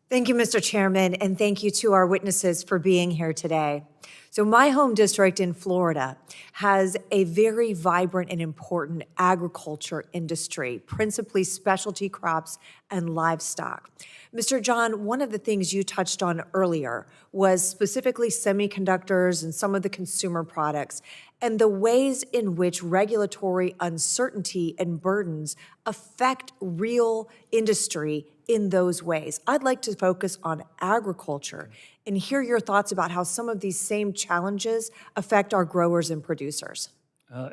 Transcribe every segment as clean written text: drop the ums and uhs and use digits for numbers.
Thank you, Mr. Chairman, and thank you to our witnesses for being here today. So my home district in Florida has a very vibrant and important agriculture industry, principally specialty crops and livestock. Mr. John, one of the things you touched on earlier was specifically semiconductors and some of the consumer products and the ways in which regulatory uncertainty and burdens affect real industry in those ways. I'd like to focus on agriculture and hear your thoughts about how some of these same challenges affect our growers and producers.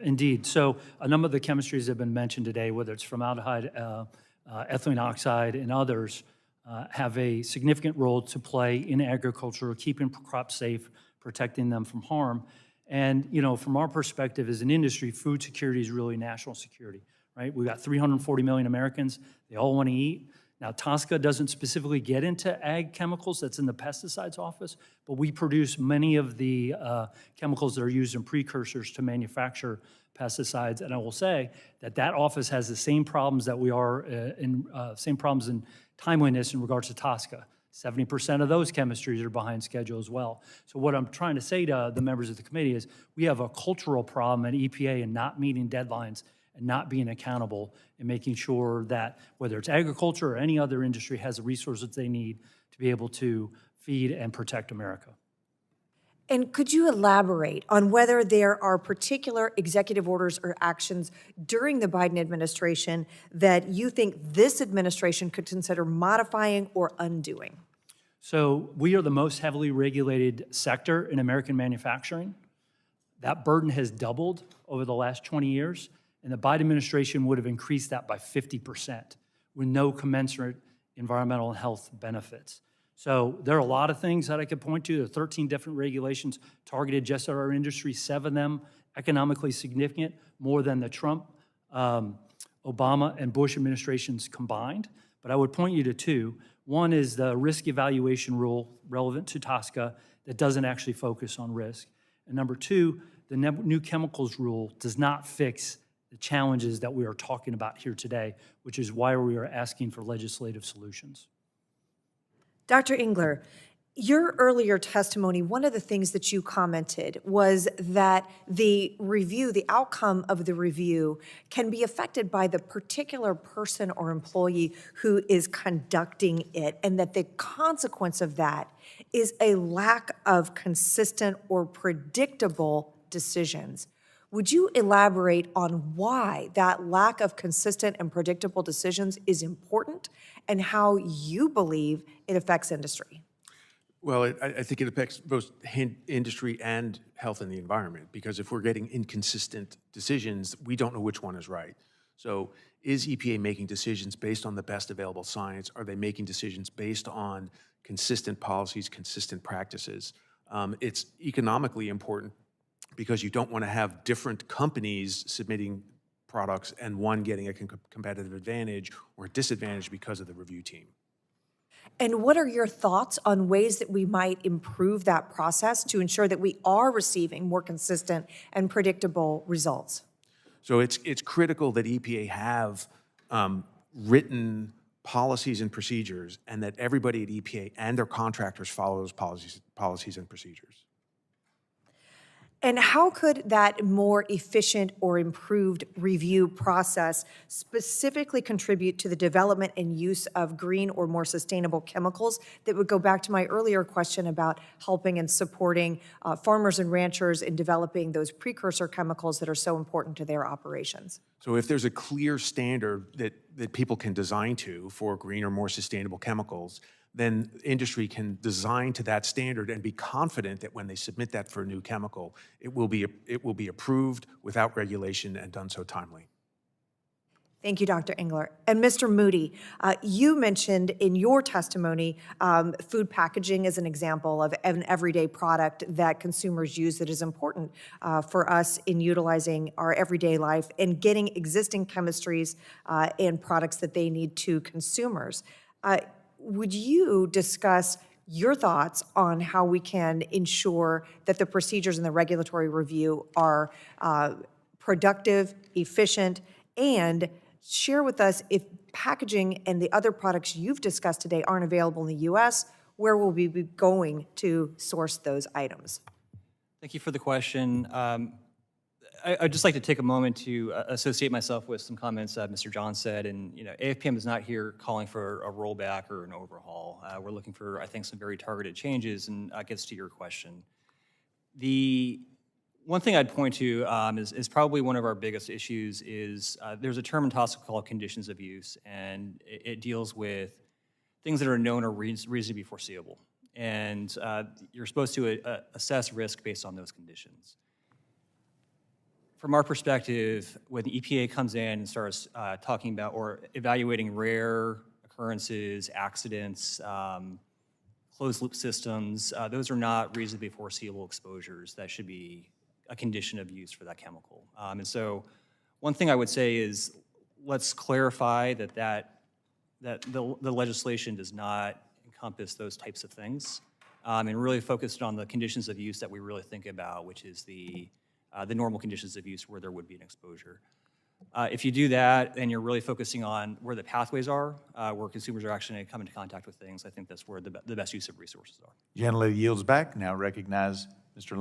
Indeed. So a number of the chemistries have been mentioned today, whether it's formaldehyde, ethylene oxide, and others, have a significant role to play in agriculture, keeping crops safe, protecting them from harm. And, from our perspective as an industry, food security is really national security, right? We've got 340 million Americans. They all want to eat. Now, TSCA doesn't specifically get into ag chemicals. That's in the pesticides office, but we produce many of the chemicals that are used in precursors to manufacture pesticides. And I will say that that office has the same problems that we are same problems in timeliness in regards to TSCA. 70% of those chemistries are behind schedule as well. So what I'm trying to say to the members of the committee is we have a cultural problem at EPA in not meeting deadlines and not being accountable and making sure that whether it's agriculture or any other industry has the resources they need to be able to feed and protect America. And could you elaborate on whether there are particular executive orders or actions during the Biden administration that you think this administration could consider modifying or undoing? So we are the most heavily regulated sector in American manufacturing. That burden has doubled over the last 20 years, and the Biden administration would have increased that by 50% with no commensurate environmental and health benefits. So there are a lot of things that I could point to. There are 13 different regulations targeted just at our industry, 7 of them economically significant, more than the Trump, Obama, and Bush administrations combined. But I would point you to 2. One is the risk evaluation rule relevant to TSCA that doesn't actually focus on risk. And number 2, the new chemicals rule does not fix the challenges that we are talking about here today, which is why we are asking for legislative solutions. Dr. Engler, your earlier testimony, one of the things that you commented was that the review, the outcome of the review, can be affected by the particular person or employee who is conducting it, and that the consequence of that is a lack of consistent or predictable decisions. Would you elaborate on why that lack of consistent and predictable decisions is important and how you believe it affects industry? Well, I think it affects both industry and health and the environment, because if we're getting inconsistent decisions, we don't know which one is right. So is EPA making decisions based on the best available science? Are they making decisions based on consistent policies, consistent practices? It's economically important because you don't want to have different companies submitting products and one getting a competitive advantage or disadvantage because of the review team. And what are your thoughts on ways that we might improve that process to ensure that we are receiving more consistent and predictable results? So it's critical that EPA have written policies and procedures, and that everybody at EPA and their contractors follow those policies and procedures. And how could that more efficient or improved review process specifically contribute to the development and use of green or more sustainable chemicals that would go back to my earlier question about helping and supporting farmers and ranchers in developing those precursor chemicals that are so important to their operations? So if there's a clear standard that people can design to for green or more sustainable chemicals, then industry can design to that standard and be confident that when they submit that for a new chemical, it will be approved without regulation and done so timely. Thank you, Dr. Engler. And Mr. Moody, you mentioned in your testimony food packaging as an example of an everyday product that consumers use that is important for us in utilizing our everyday life and getting existing chemistries and products that they need to consumers. Would you discuss your thoughts on how we can ensure that the procedures in the regulatory review are productive, efficient, and share with us if packaging and the other products you've discussed today aren't available in the U.S., where will we be going to source those items? Thank you for the question. I'd just like to take a moment to associate myself with some comments Mr. John said. And AFPM is not here calling for a rollback or an overhaul. We're looking for, I think, some very targeted changes, and that gets to your question. The one thing I'd point to is probably one of our biggest issues is there's a term in TSCA called conditions of use, and it deals with things that are known or reasonably foreseeable. And you're supposed to assess risk based on those conditions. From our perspective, when the EPA comes in and starts talking about or evaluating rare occurrences, accidents, closed-loop systems, those are not reasonably foreseeable exposures that should be a condition of use for that chemical. And so one thing I would say is let's clarify that the legislation does not encompass those types of things, and really focused on the conditions of use that we really think about, which is the normal conditions of use where there would be an exposure. If you do that and you're really focusing on where the pathways are, where consumers are actually going to come into contact with things, I think that's where the best use of resources are. Gentlelady yields back. Now recognize Mr.